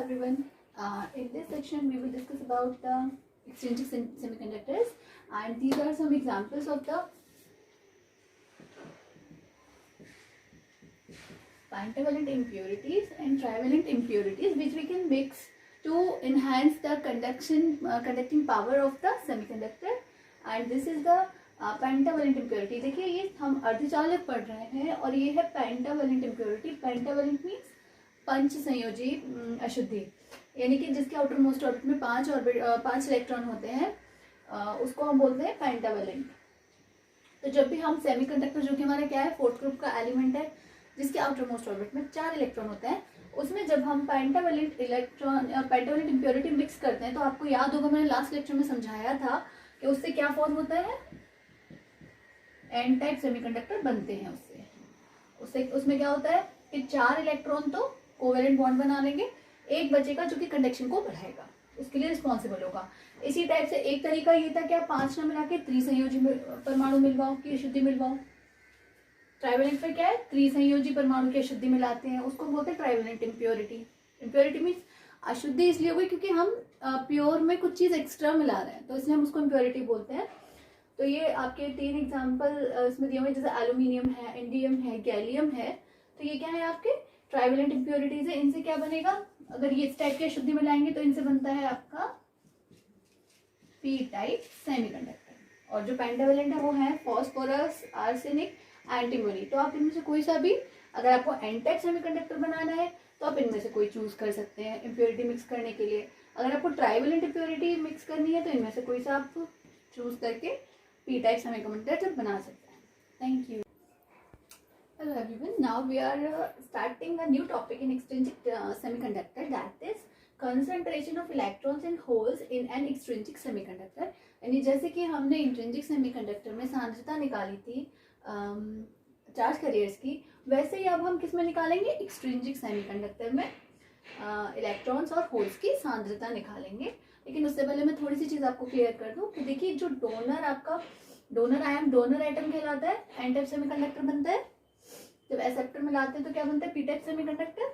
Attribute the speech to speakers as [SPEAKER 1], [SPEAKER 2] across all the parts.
[SPEAKER 1] everyone. In this section, we will discuss about the extrinsic semiconductors, and these are some examples of the pentavalent impurities and trivalent impurities, which we can mix to enhance the conducting power of the semiconductor. And this is the pentavalent impurity. देखिए ये हम अर्धचालक पढ़ रहे हैं और ये है पेंटावेलेंट इम्प्योरिटी. पेंटावेलेंट मीन्स पंच संयोजी अशुद्धि, यानी कि जिसके आउटर मोस्ट ऑर्बिट में पांच इलेक्ट्रॉन होते हैं, उसको हम बोलते हैं पेंटावेलेंट. तो जब भी हम सेमीकंडक्टर, जो कि हमारा क्या है, फोर्थ ग्रुप का एलिमेंट है, जिसके आउटर मोस्ट ऑर्बिट में 4 इलेक्ट्रॉन होते हैं, उसमें जब हम पेंटावेलेंट इम्प्योरिटी मिक्स करते हैं, तो आपको याद होगा मैंने लास्ट लेक्चर में समझाया था कि उससे क्या फॉर्म होता है, एन टाइप सेमीकंडक्टर बनते हैं. उससे उसमें क्या होता है कि 4 इलेक्ट्रॉन तो कोवेलेंट बॉन्ड बना लेंगे, एक बचेगा जो कि कंडक्शन को बढ़ाएगा, उसके लिए रिस्पॉन्सिबल होगा. इसी टाइप से एक तरीका ये था कि आप 5 न मिला के त्रिसंयोजी परमाणु मिलवाओ की अशुद्धि मिलवाओ. ट्राइवेलेंट में क्या है, त्रिसंयोजी परमाणु की अशुद्धि मिलाते हैं, उसको बोलते हैं ट्राइवेलेंट इम्प्योरिटी. इम्प्योरिटी मीन्स अशुद्धि इसलिए हो गई क्योंकि हम प्योर में कुछ चीज एक्स्ट्रा मिला रहे हैं, तो इसलिए हम उसको इम्प्योरिटी बोलते हैं. तो ये आपके 3 एग्जाम्पल इसमें दिए हुए, जैसे एल्यूमिनियम है, इंडियम है, गैलियम है. तो ये क्या है, आपके ट्राइवेलेंट इम्प्योरिटीज है. इनसे क्या बनेगा, अगर ये इस टाइप की अशुद्धि मिलाएंगे तो इनसे बनता है आपका पी टाइप सेमीकंडक्टर. और जो पेंटावेलेंट है वो है फॉस्फोरस, आर्सेनिक, एंटीमोनी. तो आप इनमें से कोई सा भी, अगर आपको एन टाइप सेमीकंडक्टर बनाना है तो आप इनमें से कोई चूज कर सकते हैं इम्प्योरिटी मिक्स करने के लिए. अगर आपको ट्राइवेलेंट इम्प्योरिटी मिक्स करनी है तो इनमें से कोई सा आप चूज करके पी टाइप सेमीकंडक्टर बना सकते हैं. Thank you. Hello everyone. Now we are starting a new topic in extrinsic semiconductor, that is concentration of electrons and holes in an extrinsic semiconductor. यानी जैसे कि हमने इंट्रिंसिक सेमीकंडक्टर में सांद्रता निकाली थी चार्ज कैरियर्स की, वैसे ही अब हम किस में निकालेंगे, एक्सट्रिंसिक सेमीकंडक्टर में इलेक्ट्रॉन्स और होल्स की सांद्रता निकालेंगे. लेकिन उससे पहले मैं थोड़ी सी चीज़ आपको क्लियर कर दूं कि देखिए, जो डोनर आपका डोनर आइटम कहलाता है, एन टाइप सेमीकंडक्टर बनता है. जब एक्सेप्टर मिलाते हैं तो क्या बनता है, पी टाइप सेमीकंडक्टर.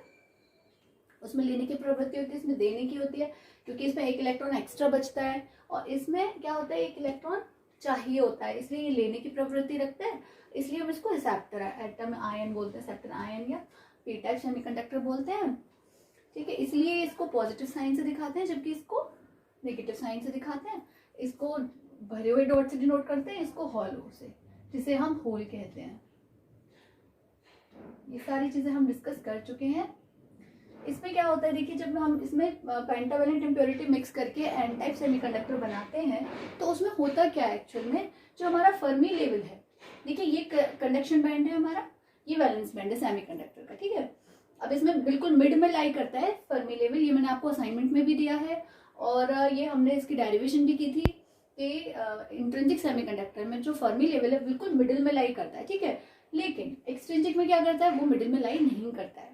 [SPEAKER 1] उसमें लेने की प्रवृत्ति होती है, इसमें देने की होती है, क्योंकि इसमें एक इलेक्ट्रॉन एक्स्ट्रा बचता है और इसमें क्या होता है, एक इलेक्ट्रॉन चाहिए होता है, इसलिए ये लेने की प्रवृत्ति रखते हैं. इसलिए हम इसको रिसेप्टर एटम आयन बोलते हैं, रिसेप्टर आयन या पी टाइप सेमीकंडक्टर बोलते हैं. ठीक है, इसलिए इसको पॉजिटिव साइन से दिखाते हैं, जबकि इसको नेगेटिव साइन से दिखाते हैं. इसको भरे हुए डॉट से डिनोट करते हैं, इसको हॉलो से, जिसे हम होल कहते हैं. ये सारी चीजें हम डिस्कस कर चुके हैं. इसमें क्या होता है, देखिए, जब हम इसमें पेंटावेलेंट इम्प्योरिटी मिक्स करके एन टाइप सेमीकंडक्टर बनाते हैं तो उसमें होता क्या है एक्चुअल में, जो हमारा फर्मी लेवल है, देखिए ये कंडक्शन बैंड है हमारा, ये वैलेंस बैंड है सेमीकंडक्टर का. ठीक है, अब इसमें बिल्कुल मिड में लाई करता है फर्मी लेवल. ये मैंने आपको असाइनमेंट में भी दिया है और ये हमने इसकी डेरिवेशन भी की थी कि इंट्रिंसिक सेमीकंडक्टर में जो फर्मी लेवल है बिल्कुल मिडिल में लाई करता है. ठीक है, लेकिन एक्सट्रिंसिक में क्या करता है, वो मिडिल में लाई नहीं करता है,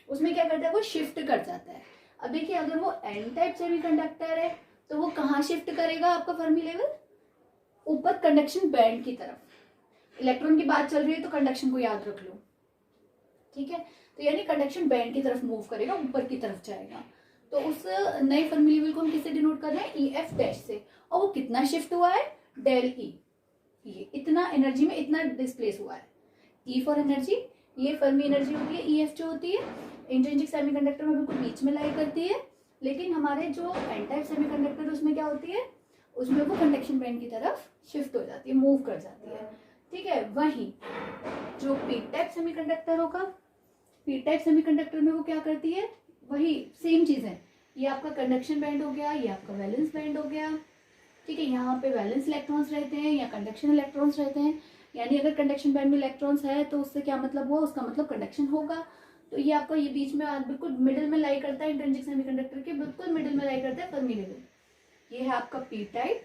[SPEAKER 1] उसमें क्या करता है, वो शिफ्ट कर जाता है. अब देखिए, अगर वो एन टाइप सेमीकंडक्टर है तो वो कहाँ शिफ्ट करेगा आपका फर्मी लेवल, ऊपर कंडक्शन बैंड की तरफ. इलेक्ट्रॉन की बात चल रही है तो कंडक्शन को याद रख लो. ठीक है, तो यानी कंडक्शन बैंड की तरफ मूव करेगा, ऊपर की तरफ जाएगा. तो उस नए फर्मी लेवल को हम किससे डिनोट कर रहे हैं, ई एफ डैश से. और वो कितना शिफ्ट हुआ है, डेल ई. ये इतना एनर्जी में इतना डिस्प्लेस हुआ है. ई फॉर एनर्जी, ये फर्मी एनर्जी होती है. ई एफ जो होती है इंट्रिंसिक सेमीकंडक्टर में बिल्कुल बीच में लाई करती है, लेकिन हमारे जो एन टाइप सेमीकंडक्टर उसमें क्या होती है, उसमें वो कंडक्शन बैंड की तरफ शिफ्ट हो जाती है, मूव कर जाती है. ठीक है, वहीं जो पी टाइप सेमीकंडक्टर होगा, पी टाइप सेमीकंडक्टर में वो क्या करती है, वही सेम चीज है. ये आपका कंडक्शन बैंड हो गया, ये आपका वैलेंस बैंड हो गया. ठीक है, यहाँ पे वैलेंस इलेक्ट्रॉन्स रहते हैं या कंडक्शन इलेक्ट्रॉन्स रहते हैं. यानी अगर कंडक्शन बैंड में इलेक्ट्रॉन्स है तो उससे क्या मतलब हुआ, उसका मतलब कंडक्शन होगा. तो ये आपका ये बीच में बिल्कुल मिडिल में लाई करता है, इंट्रिंसिक सेमीकंडक्टर के बिल्कुल मिडिल में लाई करता है फर्मी लेवल. ये है आपका पी टाइप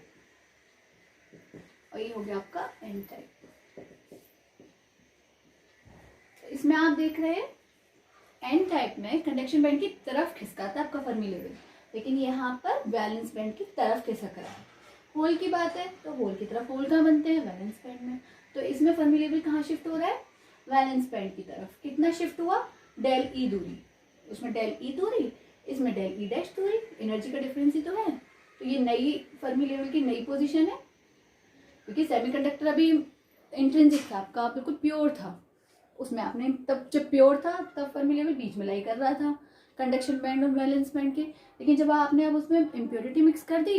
[SPEAKER 1] और ये हो गया आपका एन टाइप. इसमें आप देख रहे हैं एन टाइप में कंडक्शन बैंड की तरफ खिसकाता है आपका फर्मी लेवल, लेकिन यहाँ पर वैलेंस बैंड की तरफ खिसक रहा है. होल की बात है तो होल की तरफ होल कहाँ बनते हैं, वैलेंस बैंड में. तो इसमें फर्मी लेवल कहाँ शिफ्ट हो रहा है, वैलेंस बैंड की तरफ. कितना शिफ्ट हुआ, डेल ई दूरी. उसमें डेल ई दूरी, इसमें डेल ई डैश तो है, एनर्जी का डिफरेंस ही तो है। तो ये नई फर्मी लेवल की नई पोजीशन है, क्योंकि सेमीकंडक्टर अभी इंट्रिंसिक था आपका, बिल्कुल प्योर था, उसमें आपने तब जब प्योर था तब फर्मी लेवल बीच में लाई कर रहा था कंडक्शन बैंड और वैलेंस बैंड के। लेकिन जब आपने अब उसमें इम्प्योरिटी मिक्स कर दी,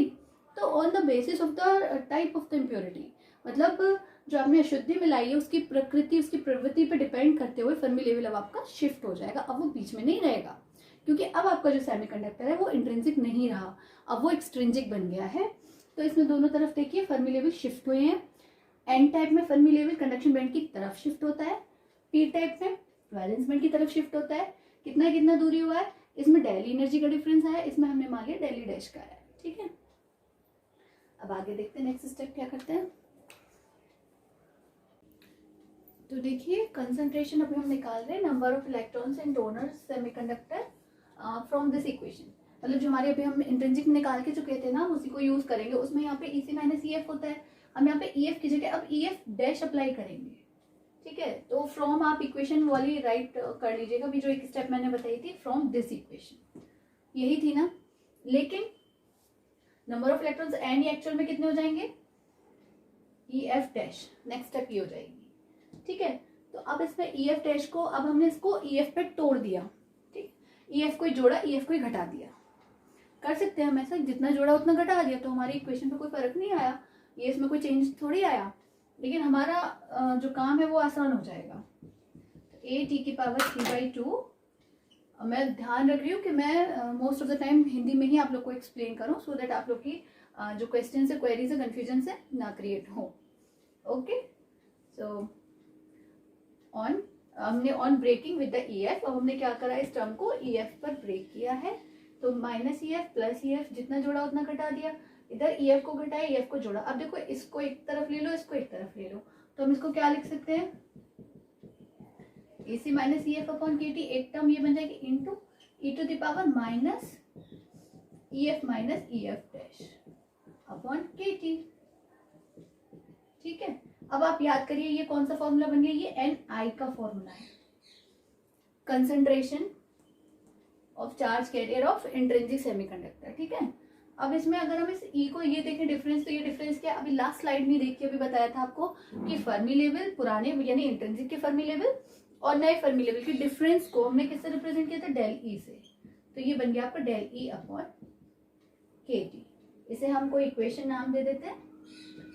[SPEAKER 1] तो on the basis of the type of the impurity, मतलब जो आपने अशुद्धि मिलाई है उसकी प्रकृति, उसकी प्रवृत्ति पे डिपेंड करते हुए फर्मी लेवल अब आपका शिफ्ट हो जाएगा। अब वो बीच में नहीं रहेगा, क्योंकि अब आपका जो सेमीकंडक्टर है वो इंट्रिंसिक नहीं रहा, अब वो एक्सट्रिंसिक बन गया है। तो इसमें दोनों तरफ देखिए फर्मी लेवल शिफ्ट हुए हैं। एन टाइप में फर्मी लेवल कंडक्शन बैंड की तरफ शिफ्ट होता है, पी टाइप में वैलेंस बैंड की तरफ शिफ्ट होता है। कितना कितना दूरी हुआ है, इसमें डेल एनर्जी का डिफरेंस आया, इसमें हमने मान लिया डेल डैश का आया। ठीक है, अब आगे देखते हैं नेक्स्ट स्टेप क्या करते हैं। तो देखिए कंसंट्रेशन अभी हम निकाल रहे हैं number of electrons in donor semiconductor from this equation. मतलब जो हमारे अभी हम इंट्रिंसिक में निकाल के चुके थे ना, उसी को यूज करेंगे। उसमें यहाँ पे EC माइनस EF होता है, हम यहाँ पे EF की जगह अब EF डैश अप्लाई करेंगे। ठीक है, तो फ्रॉम आप इक्वेशन वाली राइट कर लीजिएगा, अभी जो एक स्टेप मैंने बताई थी फ्रॉम दिस इक्वेशन यही थी ना। लेकिन number of electrons an actual में कितने हो जाएंगे, EF डैश, नेक्स्ट स्टेप ये हो जाएगी। ठीक है, तो अब इसमें EF डैश को, अब हमने इसको EF पे तोड़ दिया। ठीक, EF को जोड़ा, EF को घटा दिया, कर सकते हैं हम ऐसा, जितना जोड़ा उतना घटा दिया, तो हमारी इक्वेशन पे कोई फर्क नहीं आया, ये इसमें कोई चेंज थोड़ी आया, लेकिन हमारा जो काम है वो आसान हो जाएगा। AT⁻3/2, मैं ध्यान रख रही हूँ कि मैं most of the time Hindi में ही आप लोग को एक्सप्लेन करूँ, सो दैट आप लोग की जो क्वेश्चन है, क्वेरीज है, कन्फ्यूजन से ना क्रिएट हो। ओके, सो ऑन हमने on breaking with the EF, अब हमने क्या करा, इस टर्म को EF पर ब्रेक किया है, तो माइनस EF प्लस EF, जितना जोड़ा उतना घटा दिया, इधर EF को घटाया, EF को जोड़ा। अब देखो इसको एक तरफ ले लो, इसको एक तरफ ले लो, तो हम इसको क्या लिख सकते हैं, AC minus EF upon KT, एक टर्म ये बन जाएगी into e⁻ minus EF minus EF dash upon KT। ठीक है, अब आप याद करिए ये कौन सा फॉर्मूला बन गया, ये NI का फॉर्मूला है, concentration of charge carrier of intrinsic semiconductor. ठीक है, अब इसमें अगर हम इस E को ये देखें डिफरेंस, तो ये डिफरेंस क्या, अभी लास्ट स्लाइड में देखिए, अभी बताया था आपको कि फर्मी लेवल पुराने यानी इंट्रिंसिक के फर्मी लेवल और नए फर्मी लेवल के डिफरेंस को हमने किससे रिप्रेजेंट किया था, डेल E से। तो ये बन गया आपका डेल E अपॉन KT। इसे हम कोई इक्वेशन नाम दे देते हैं,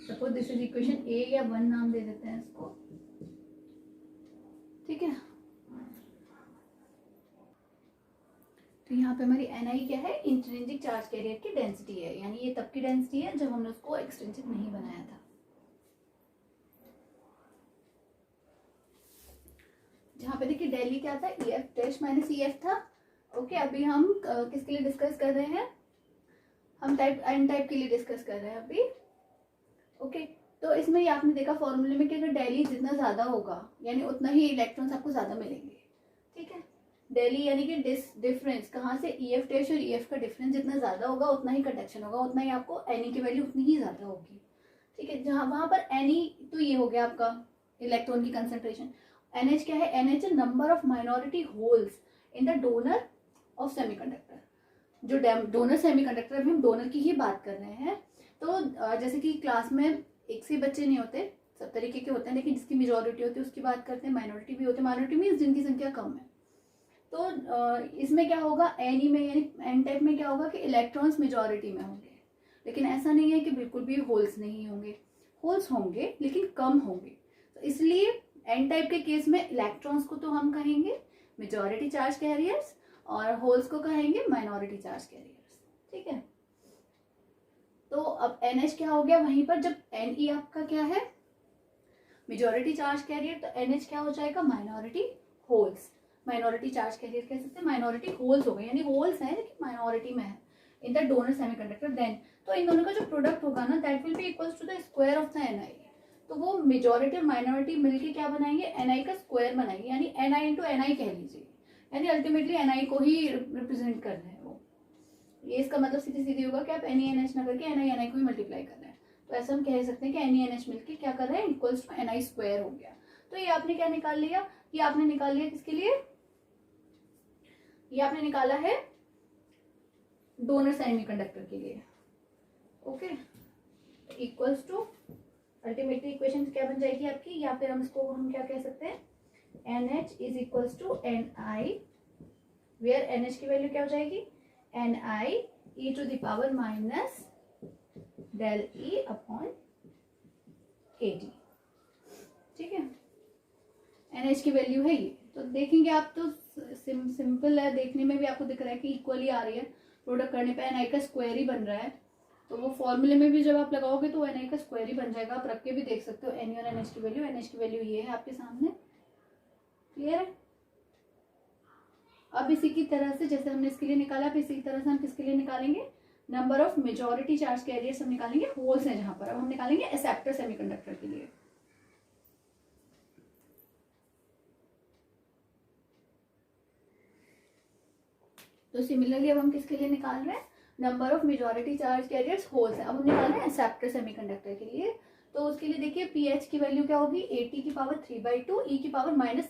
[SPEAKER 1] suppose this is equation A या 1 नाम दे देते हैं इसको। ठीक है, तो यहाँ पे हमारी NI क्या है, इंट्रिंसिक चार्ज कैरियर की डेंसिटी है, यानी ये तब की डेंसिटी है जब हमने उसको एक्सट्रिंसिक नहीं बनाया था। जहाँ पे देखिए डेली क्या था, EF डैश माइनस EF था। ओके, अभी हम किसके लिए डिस्कस कर रहे हैं, हम टाइप N टाइप के लिए डिस्कस कर रहे हैं अभी। ओके, तो इसमें ये आपने देखा फॉर्मूले में कि अगर डेली जितना ज्यादा होगा यानी उतना ही इलेक्ट्रॉन्स आपको ज्यादा मिलेंगे। ठीक है, डेली यानी कि डिफरेंस कहाँ से, EF डैश और EF का डिफरेंस जितना ज्यादा होगा उतना ही कंडक्शन होगा, उतना ही आपको NE की वैल्यू उतनी ही ज्यादा होगी। ठीक है, जहाँ वहां पर NE तो ये हो गया आपका इलेक्ट्रॉन की कंसेंट्रेशन। NH क्या है, NH है number of minority holes in the donor of semiconductor. जो डोनर सेमीकंडक्टर, अभी हम डोनर की ही बात कर रहे हैं। तो जैसे कि क्लास में एक से बच्चे नहीं होते, सब तरीके के होते हैं, लेकिन जिसकी मेजॉरिटी होती है उसकी बात करते हैं, माइनॉरिटी भी होते हैं, माइनॉरिटी मीन्स जिनकी संख्या कम है। तो इसमें क्या होगा, NE में यानी N टाइप में क्या होगा कि इलेक्ट्रॉन्स मेजॉरिटी में होंगे, लेकिन ऐसा नहीं है कि बिल्कुल भी होल्स नहीं होंगे, होल्स होंगे लेकिन कम होंगे। तो इसलिए N टाइप के केस में इलेक्ट्रॉन्स को तो हम कहेंगे मेजॉरिटी चार्ज कैरियर्स और होल्स को कहेंगे माइनॉरिटी चार्ज कैरियर्स। ठीक है, तो अब NH क्या हो गया वहीं पर, जब NE आपका क्या है मेजॉरिटी चार्ज कैरियर, तो NH क्या हो जाएगा minority holes. Minority charge carrier कह सकते हैं, माइनॉरिटी होल्स हो गए, यानी होल्स है लेकिन माइनॉरिटी में है in the donor semiconductor. Then तो इन दोनों का जो प्रोडक्ट होगा ना, that will be equals to the square of the NI। तो वो मेजॉरिटी और माइनॉरिटी मिलके क्या बनाएंगे, NI का स्क्वायर बनाएंगे, यानी NI इंटू NI कह लीजिए, यानी अल्टीमेटली NI को ही रिप्रेजेंट कर रहे हैं वो। ये इसका मतलब सीधी सीधी होगा कि आप NeNH ना करके NI को ही मल्टीप्लाई कर रहे हैं। तो ऐसा हम कह सकते हैं कि NeNH मिलके क्या कर रहे हैं, इक्वल्स टू NI स्क्वायर हो गया। तो ये आपने क्या निकाल लिया, ये आपने निकाल लिया किसके लिए, ये आपने निकाला है डोनर सेमीकंडक्टर के लिए। Okay, equals to ultimately equation क्या बन जाएगी आपकी, या फिर हम क्या कह सकते हैं, NH is equals to NI, where NH की वैल्यू क्या हो जाएगी, NI e to the power minus del E upon KT। ठीक है, NH की वैल्यू है ये, तो देखेंगे आप तो सिंपल है, देखने में भी आपको दिख रहा है कि इक्वली आ रही है, प्रोडक्ट करने पे NI का स्क्वायर ही बन रहा है, तो वो फॉर्मूले में भी जब आप लगाओगे तो NI का स्क्वायर ही बन जाएगा। आप रख के भी देख सकते हो NE और NH की वैल्यू। NH की वैल्यू ये है आपके सामने, क्लियर है। अब इसी की तरह से जैसे हमने इसके लिए निकाला, अब इसी तरह से हम किसके लिए निकालेंगे, number of majority charge carriers हम निकालेंगे, होल्स हैं जहां पर। अब हम निकालेंगे एक्सेप्टर सेमीकंडक्टर के लिए। तो सिमिलरली अब हम किसके लिए निकाल रहे हैं, number of majority charge carriers holes है। अब हम निकाल रहे हैं एक्सेप्टर सेमीकंडक्टर के लिए, तो उसके लिए देखिए पीएच की वैल्यू क्या होगी, 80 की पावर 3/2 ई की पावर माइनस,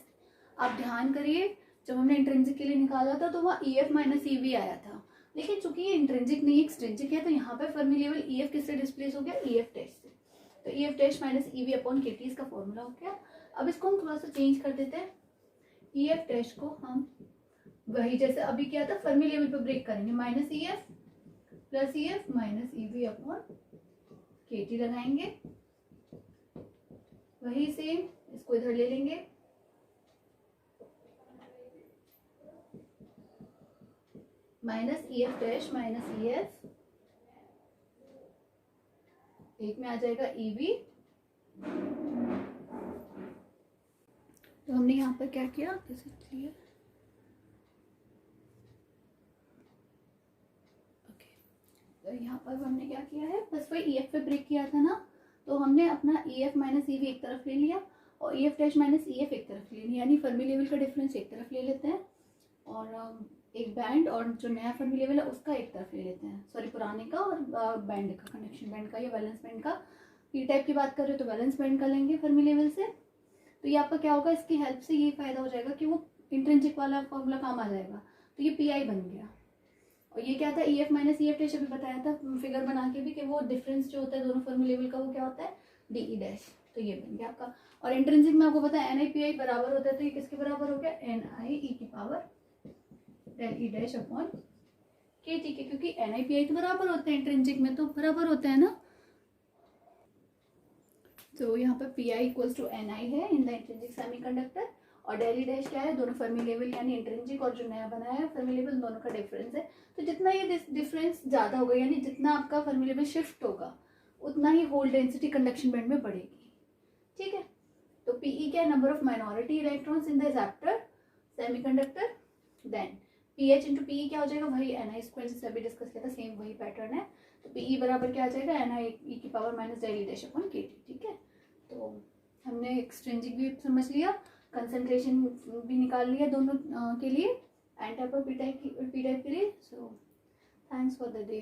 [SPEAKER 1] आप ध्यान करिए जब हमने इंट्रिंसिक के लिए निकाला था तो वहाँ EF माइनस EV आया था, लेकिन चूंकि ये इंट्रिंसिक नहीं एक्सट्रिंसिक है तो यहाँ पे फर्मी लेवल EF किससे डिस्प्लेस हो गया, EF टेस्ट से, तो EF test minus EV upon KT इसका फॉर्मूला हो गया। अब इसको हम थोड़ा सा चेंज कर देते हैं, EF टेस्ट को हम वही जैसे अभी क्या था फर्मी लेवल पे ब्रेक करेंगे, minus EF plus EF minus EV upon KT लगाएंगे, वही सेम इसको इधर ले लेंगे, minus EF dash minus EF, एक में आ जाएगा EV। तो हमने यहाँ पर क्या किया, क्लियर, ओके। तो यहाँ पर हमने क्या किया है, बस वही EF पे ब्रेक किया था ना, तो हमने अपना EF माइनस EV एक तरफ ले लिया और EF डैश माइनस EF एक तरफ ले लिया, यानी फर्मी लेवल का डिफरेंस एक तरफ ले लेते हैं और एक बैंड, और जो नया फर्मी लेवल है उसका एक तरफ ले लेते हैं, सॉरी पुराने का और बैंड का, कंडक्शन बैंड का या वैलेंस बैंड का। पी टाइप की बात कर रहे हो तो वैलेंस बैंड का लेंगे फर्मी लेवल से, तो ये आपका क्या होगा, इसकी हेल्प से ये फायदा हो जाएगा कि वो इंट्रिंसिक वाला फॉर्मूला काम आ जाएगा, तो ये PI बन गया। और ये क्या था, EF माइनस EF डैश, अभी बताया था फिगर बना के भी कि वो डिफरेंस जो होता है दोनों फर्मी लेवल का वो क्या होता है, DE डैश, तो ये बन गया आपका। और इंट्रिंसिक में आपको पता है NI PI बराबर होता है, तो ये किसके बराबर हो गया, NI e की power del E dash upon KT के, क्योंकि NI PI तो बराबर होते हैं, इंट्रिंसिक में तो बराबर होता है ना, तो यहाँ पर PI इक्वल्स टू NI है इन द इंट्रिंसिक सेमीकंडक्टर, और del E डैश क्या है, दोनों फर्मी लेवल यानी इंट्रिंसिक और जो नया बनाया है फर्मी लेवल दोनों का डिफरेंस है। तो जितना ये डिफरेंस ज़्यादा होगा, यानी जितना आपका फर्मी लेवल शिफ्ट होगा उतना ही होल डेंसिटी कंडक्शन बैंड में बढ़ेगी। ठीक है, तो PE क्या है, number of minority electrons in the acceptor semiconductor, then PH into PE क्या हो जाएगा, वही NI स्क्वायर जिससे अभी डिस्कस किया था, सेम वही पैटर्न है। तो PE बराबर क्या आ जाएगा, NI e की power minus del E dash upon KT। ठीक है, तो हमने एक्सट्रिंसिक भी समझ लिया, कंसंट्रेशन भी निकाल लिया दोनों के लिए, एन टाइप और पी टाइप के लिए। So thanks for the day.